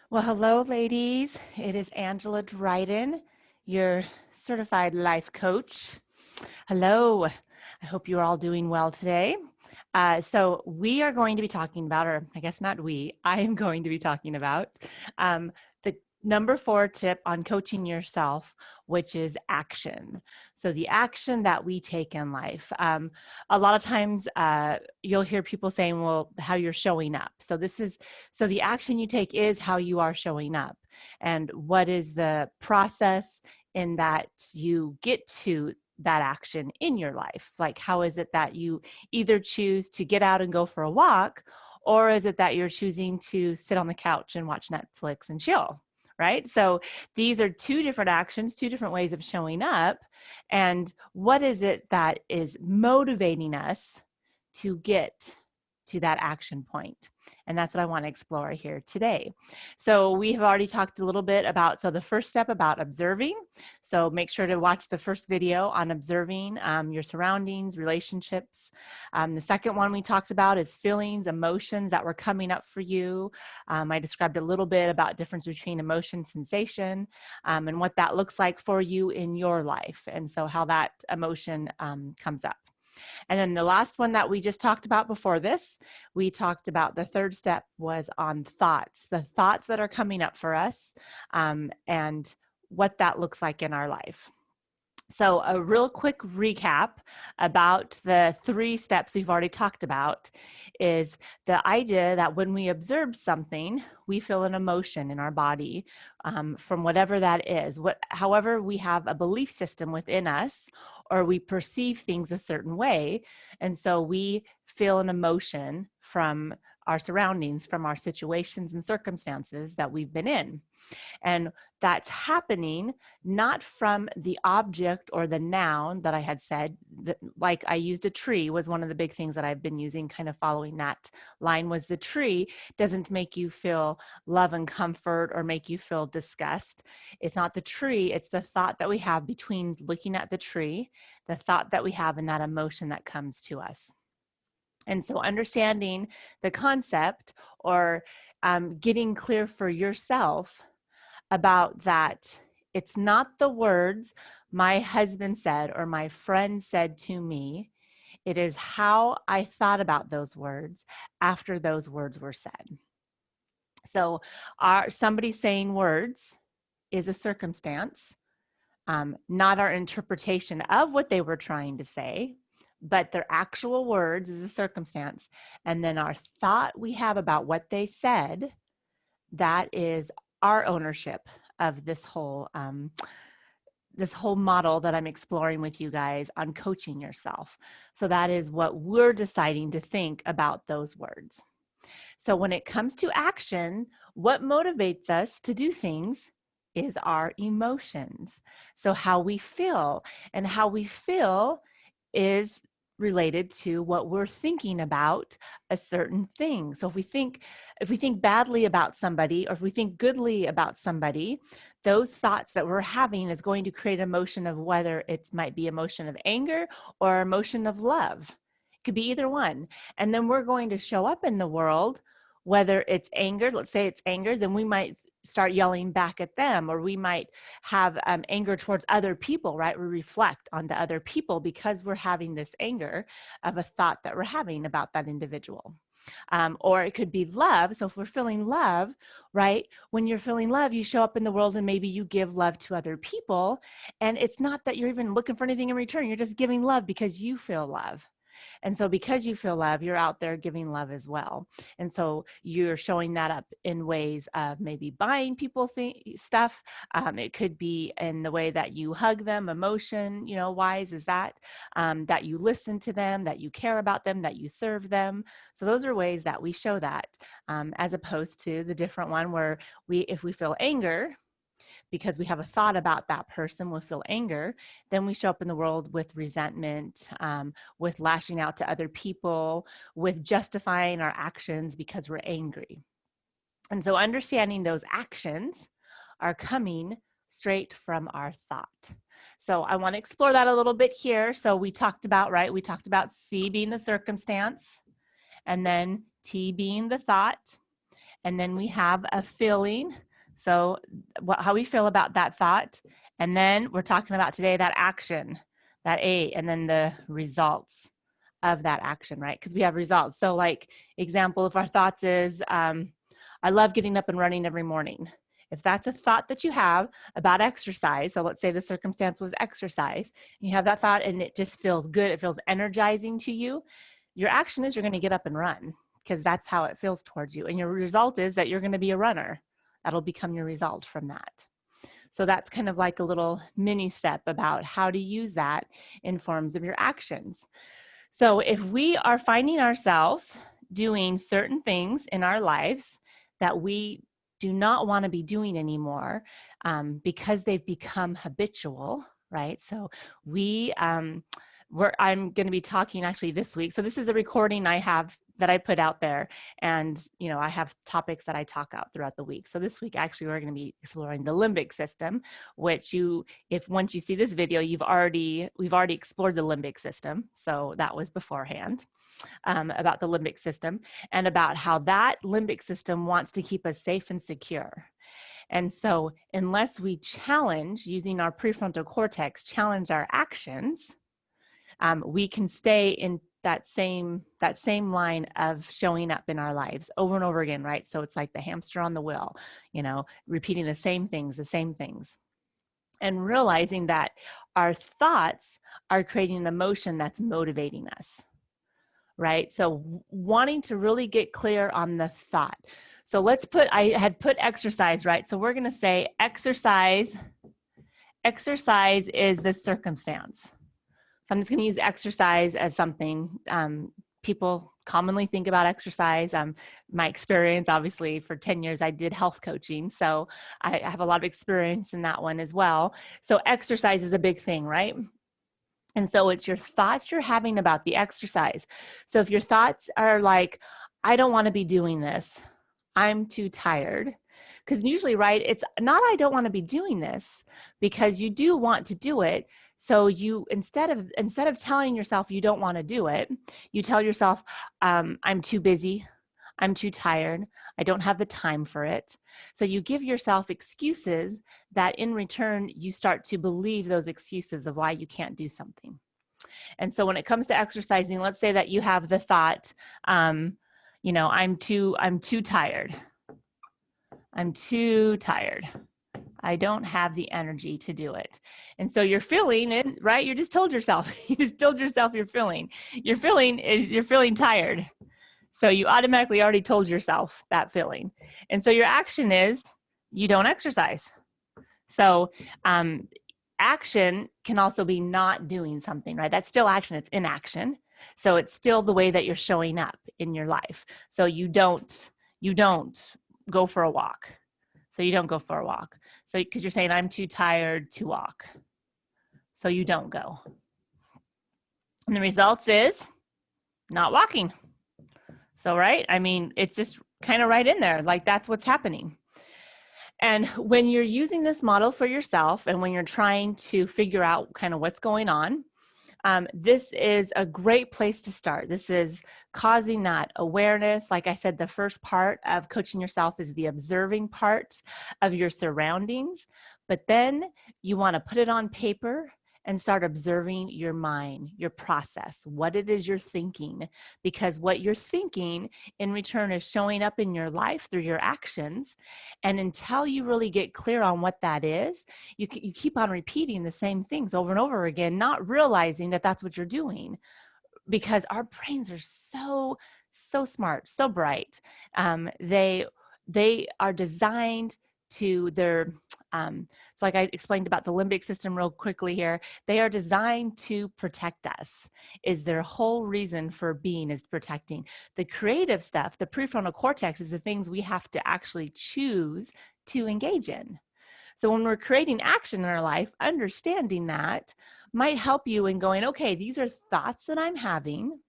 Well, hello, ladies. It is Angela Dryden, your certified life coach. Hello. I hope you're all doing well today. So we are going to be talking about, or I guess not we, I am going to be talking about the number 4 tip on coaching yourself, which is action. So the action that we take in life. A lot of times you'll hear people saying, well, how you're showing up. So the action you take is how you are showing up. And what is the process in that you get to that action in your life? Like, how is it that you either choose to get out and go for a walk, or is it that you're choosing to sit on the couch and watch Netflix and chill? Right? So these are two different actions, two different ways of showing up. And what is it that is motivating us to get to that action point? And that's what I want to explore here today. So we have already talked a little bit about, so the first step about observing. So make sure to watch the first video on observing your surroundings, relationships. The second one we talked about is feelings, emotions that were coming up for you. I described a little bit about difference between emotion, sensation, and what that looks like for you in your life. And so how that emotion comes up. And then the last one that we just talked about before this, we talked about the third step was on thoughts, the thoughts that are coming up for us, and what that looks like in our life. So a real quick recap about the 3 steps we've already talked about is the idea that when we observe something, we feel an emotion in our body from whatever that is. However, we have a belief system within us, or we perceive things a certain way. And so we feel an emotion from our surroundings, from our situations and circumstances that we've been in. And that's happening not from the object or the noun that I had said, that, like I used a tree was one of the big things that I've been using, kind of following that line, was the tree doesn't make you feel love and comfort or make you feel disgust. It's not the tree, it's the thought that we have between looking at the tree, the thought that we have, and that emotion that comes to us. And so understanding the concept, or getting clear for yourself about that, it's not the words my husband said or my friend said to me. It is how I thought about those words after those words were said. So somebody saying words is a circumstance, not our interpretation of what they were trying to say, but their actual words is a circumstance. And then our thought we have about what they said, that is our ownership of this whole model that I'm exploring with you guys on coaching yourself. So that is what we're deciding to think about those words. So when it comes to action, what motivates us to do things is our emotions. So how we feel, and how we feel is related to what we're thinking about a certain thing. So if we think badly about somebody, or if we think goodly about somebody, those thoughts that we're having is going to create emotion of, whether it might be emotion of anger or emotion of love. It could be either one. And then we're going to show up in the world, whether it's anger, let's say it's anger, then we might start yelling back at them, or we might have anger towards other people, right? We reflect onto other people because we're having this anger of a thought that we're having about that individual. Or it could be love. So if we're feeling love, right? When you're feeling love, you show up in the world and maybe you give love to other people. And it's not that you're even looking for anything in return. You're just giving love because you feel love. And so because you feel love, you're out there giving love as well. And so you're showing that up in ways of maybe buying people stuff. It could be in the way that you hug them, emotion, wise is that you listen to them, that you care about them, that you serve them. So those are ways that we show that, as opposed to the different one where if we feel anger, because we have a thought about that person, we'll feel anger, then we show up in the world with resentment, with lashing out to other people, with justifying our actions because we're angry. And so understanding those actions are coming straight from our thought. So I want to explore that a little bit here. So we talked about, we talked about C being the circumstance, and then T being the thought. and then we have a feeling. So how we feel about that thought. And then we're talking about today that action, that A, and then the results of that action, right? Because we have results. So like example, if our thoughts is, I love getting up and running every morning. If that's a thought that you have about exercise, so let's say the circumstance was exercise, you have that thought and it just feels good, it feels energizing to you, your action is you're going to get up and run because that's how it feels towards you. And your result is that you're going to be a runner. That'll become your result from that. So that's kind of like a little mini step about how to use that in forms of your actions. So if we are finding ourselves doing certain things in our lives that we do not want to be doing anymore because they've become habitual, right? So I'm going to be talking actually this week. So this is a recording I have that I put out there, and I have topics that I talk out throughout the week. So this week actually we're going to be exploring the limbic system, which once you see this video, we've already explored the limbic system. So that was beforehand. About the limbic system and about how that limbic system wants to keep us safe and secure. And so unless we challenge, using our prefrontal cortex, challenge our actions, we can stay in that same line of showing up in our lives over and over again, right? So it's like the hamster on the wheel, repeating the same things. And realizing that our thoughts are creating an emotion that's motivating us. Right? So wanting to really get clear on the thought. So I had put exercise, right? So we're going to say exercise is the circumstance. So I'm just going to use exercise as something people commonly think about exercise. My experience, obviously, for 10 years, I did health coaching. So I have a lot of experience in that one as well. So exercise is a big thing, right? And so it's your thoughts you're having about the exercise. So if your thoughts are like, I don't want to be doing this, I'm too tired. Because usually, right, it's not I don't want to be doing this, because you do want to do it. So you, instead of telling yourself you don't want to do it, you tell yourself, I'm too busy, I'm too tired, I don't have the time for it. So you give yourself excuses that in return, you start to believe those excuses of why you can't do something. And so when it comes to exercising, let's say that you have the thought, I'm too tired. I'm too tired. I don't have the energy to do it. And so you're feeling it, right? You just told yourself you're feeling. You're feeling tired. So you automatically already told yourself that feeling. And so your action is you don't exercise. So action can also be not doing something, right? That's still action. It's inaction. So it's still the way that you're showing up in your life. So you don't go for a walk. So you don't go for a walk. So because you're saying I'm too tired to walk. So you don't go. And the results is not walking. So, right? I mean, it's just kind of right in there. Like that's what's happening. And when you're using this model for yourself and when you're trying to figure out kind of what's going on, this is a great place to start. This is causing that awareness. Like I said, the first part of coaching yourself is the observing part of your surroundings. But then you want to put it on paper and start observing your mind, your process, what it is you're thinking, because what you're thinking in return is showing up in your life through your actions. And until you really get clear on what that is, you keep on repeating the same things over and over again, not realizing that that's what you're doing, because our brains are so smart, so bright. They are designed to their so like I explained about the limbic system real quickly here, they are designed to protect us, is their whole reason for being, is protecting. The creative stuff, the prefrontal cortex, is the things we have to actually choose to engage in. So when we're creating action in our life, understanding that might help you in going, okay, these are thoughts that I'm having.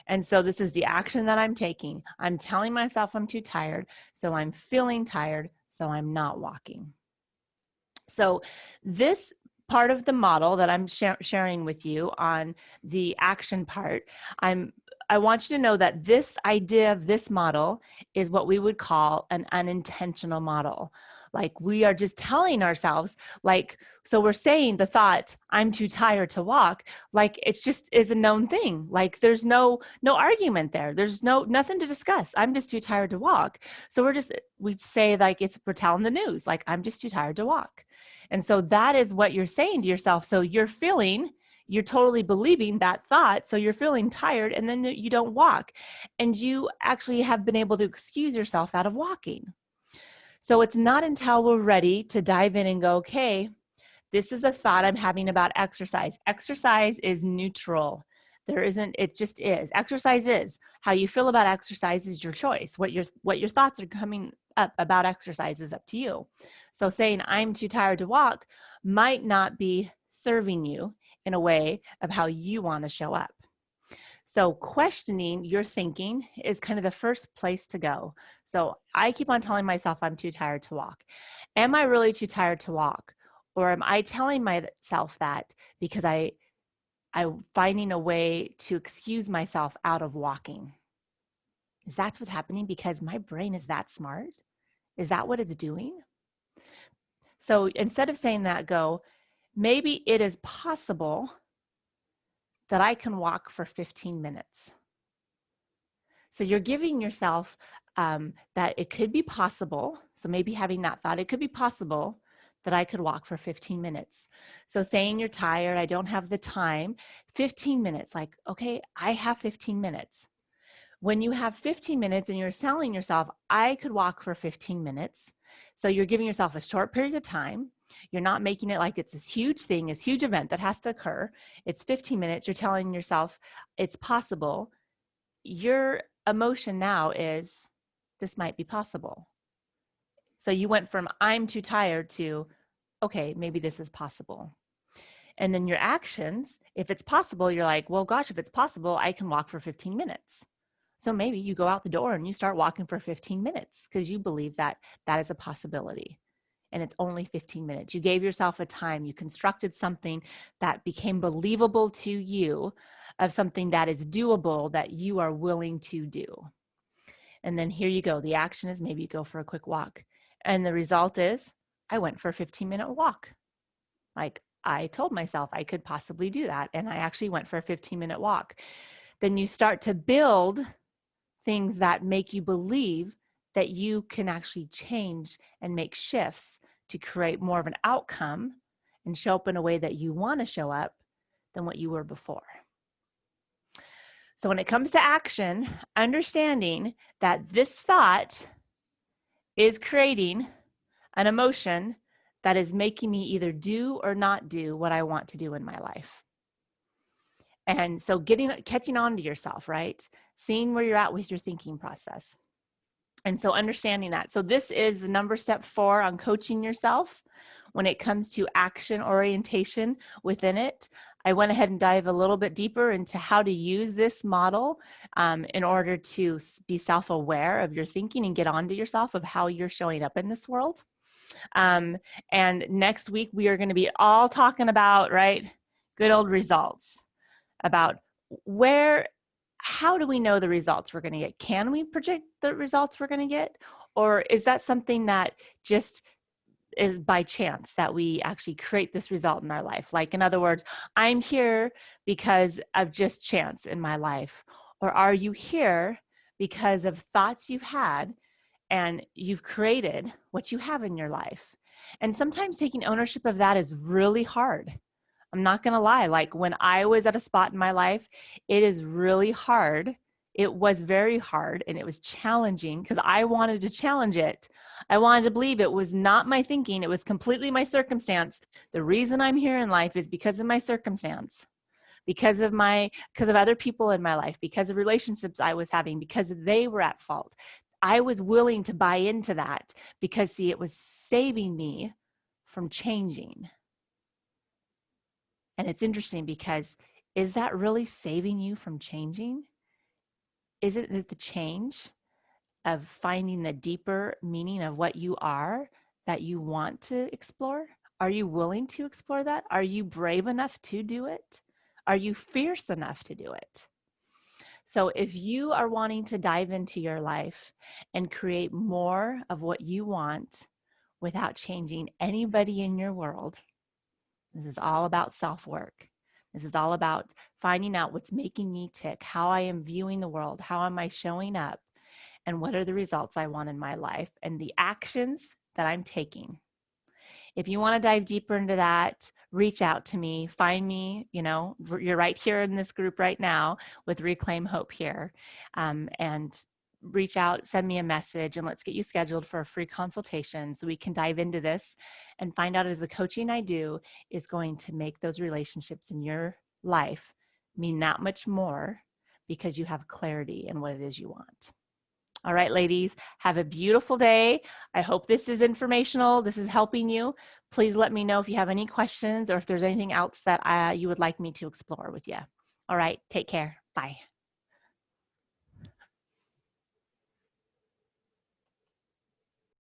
And so this is the action that I'm taking. I'm telling myself I'm too tired, so I'm feeling tired, so I'm not walking. So this part of the model that I'm sharing with you on the action part, I want you to know that this idea of this model is what we would call an unintentional model. Like we are just telling ourselves, like, so we're saying the thought, I'm too tired to walk, like it's just is a known thing. Like there's no argument there. There's nothing to discuss. I'm just too tired to walk. So we say like we're telling the news, like I'm just too tired to walk. And so that is what you're saying to yourself. So you're totally believing that thought. So you're feeling tired and then you don't walk. And you actually have been able to excuse yourself out of walking. So it's not until we're ready to dive in and go, okay, this is a thought I'm having about exercise. Exercise is neutral. It just is. Exercise is. How you feel about exercise is your choice. What your thoughts are coming up about exercise is up to you. So saying I'm too tired to walk might not be serving you in a way of how you want to show up. So questioning your thinking is kind of the first place to go. So I keep on telling myself I'm too tired to walk. Am I really too tired to walk? Or am I telling myself that because I'm finding a way to excuse myself out of walking? Is that what's happening because my brain is that smart? Is that what it's doing? So instead of saying that, go, maybe it is possible that I can walk for 15 minutes. So you're giving yourself that it could be possible. So maybe having that thought, it could be possible that I could walk for 15 minutes. So saying you're tired, I don't have the time, 15 minutes, like, okay, I have 15 minutes. When you have 15 minutes and you're telling yourself, I could walk for 15 minutes. So you're giving yourself a short period of time. You're not making it like it's this huge thing, this huge event that has to occur. It's 15 minutes. You're telling yourself it's possible. Your emotion now is, this might be possible. So you went from I'm too tired to, okay, maybe this is possible. And then your actions, if it's possible, you're like, well, gosh, if it's possible, I can walk for 15 minutes. So maybe you go out the door and you start walking for 15 minutes because you believe that that is a possibility. And it's only 15 minutes. You gave yourself a time. You constructed something that became believable to you, of something that is doable that you are willing to do. And then here you go. The action is maybe you go for a quick walk. And the result is I went for a 15-minute walk. Like I told myself I could possibly do that. And I actually went for a 15-minute walk. Then you start to build things that make you believe that you can actually change and make shifts to create more of an outcome and show up in a way that you want to show up than what you were before. So when it comes to action, understanding that this thought is creating an emotion that is making me either do or not do what I want to do in my life. And so catching on to yourself, right? Seeing where you're at with your thinking process. And so understanding that. So this is the step 4 on coaching yourself when it comes to action orientation within it. I went ahead and dive a little bit deeper into how to use this model in order to be self-aware of your thinking and get onto yourself of how you're showing up in this world. And next week, we are going to be all talking about, right, good old results, about how do we know the results we're going to get? Can we predict the results we're going to get? Or is that something that just is by chance that we actually create this result in our life? Like, in other words, I'm here because of just chance in my life. Or are you here because of thoughts you've had and you've created what you have in your life? And sometimes taking ownership of that is really hard. I'm not going to lie. Like when I was at a spot in my life, it is really hard. It was very hard and it was challenging because I wanted to challenge it. I wanted to believe it was not my thinking. It was completely my circumstance. The reason I'm here in life is because of my circumstance, because of other people in my life, because of relationships I was having, because they were at fault. I was willing to buy into that because, see, it was saving me from changing. And it's interesting because, is that really saving you from changing? Is it the change of finding the deeper meaning of what you are that you want to explore? Are you willing to explore that? Are you brave enough to do it? Are you fierce enough to do it? So if you are wanting to dive into your life and create more of what you want without changing anybody in your world, this is all about self-work. This is all about finding out what's making me tick, how I am viewing the world, how am I showing up, and what are the results I want in my life and the actions that I'm taking. If you want to dive deeper into that, reach out to me, find me. You're right here in this group right now with Reclaim Hope here. And reach out, send me a message, and let's get you scheduled for a free consultation so we can dive into this and find out if the coaching I do is going to make those relationships in your life mean that much more because you have clarity in what it is you want. All right, ladies, have a beautiful day. I hope this is informational. This is helping you. Please let me know if you have any questions or if there's anything else that you would like me to explore with you. All right, take care. Bye.